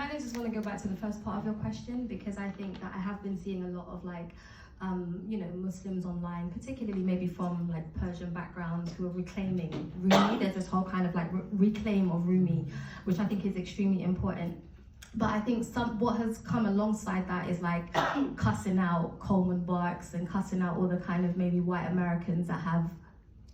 kind of just want to go back to the first part of your question, because I think that I have been seeing a lot of like, you know, Muslims online, particularly maybe from like Persian backgrounds, who are reclaiming Rumi. There's this whole kind of like reclaim of Rumi, which I think is extremely important. But I think what has come alongside that is like cussing out Coleman Barks and cussing out all the kind of maybe white Americans that have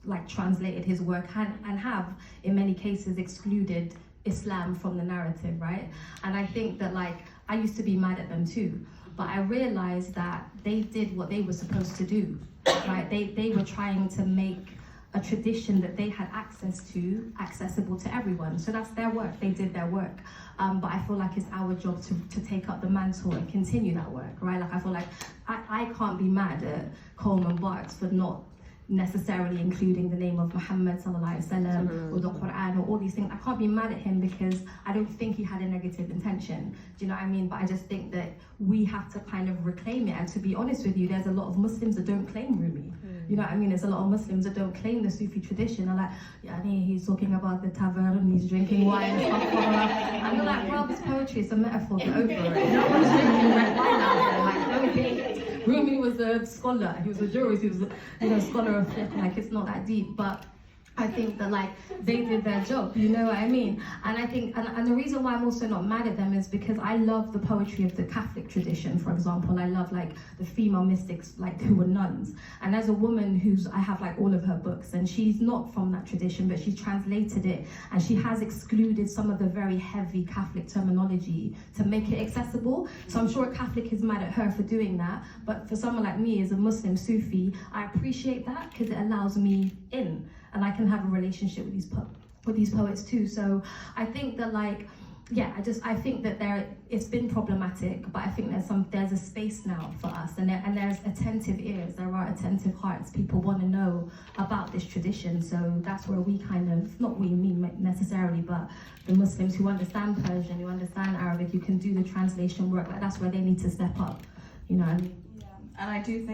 like translated his work and have in many cases excluded Islam from the narrative, right? And I think that like I used to be mad at them too, but I realized that they did what they were supposed to do, right? They were trying to make a tradition that they had access to accessible to everyone. So that's their work, they did their work. But I feel like it's our job to take up the mantle and continue that work, right? Like I feel like I can't be mad at Coleman Barks for not necessarily including the name of Muhammad sallallahu alaihi wasallam or the Quran or all these things. I can't be mad at him because I don't think he had a negative intention. Do you know what I mean? But I just think that we have to kind of reclaim it. And to be honest with you, there's a lot of Muslims that don't claim Rumi. You know what I mean? There's a lot of Muslims that don't claim the Sufi tradition. They're like, yani, he's talking about the tavern, he's drinking wine and stuff. And they're like, well, this poetry is a metaphor, get over it. No one's drinking red wine out there. Like, don't be. Rumi was a scholar, he was a jurist, he was a scholar of fiqh, like it's not that deep, but I think that like they did their job, you know what I mean? And I think, and the reason why I'm also not mad at them is because I love the poetry of the Catholic tradition, for example. I love like the female mystics, like who were nuns. And as a woman I have like all of her books, and she's not from that tradition, but she's translated it, and she has excluded some of the very heavy Catholic terminology to make it accessible. So I'm sure a Catholic is mad at her for doing that, but for someone like me as a Muslim Sufi, I appreciate that because it allows me in. And I can have a relationship with these poets too. So I think that like, yeah, I think that it's been problematic, but I think there's a space now for us, and there's attentive ears, there are attentive hearts. People want to know about this tradition. So that's where we kind of, not we, me necessarily, but the Muslims who understand Persian, who understand Arabic, who can do the translation work, like that's where they need to step up, you know. Yeah, and I do think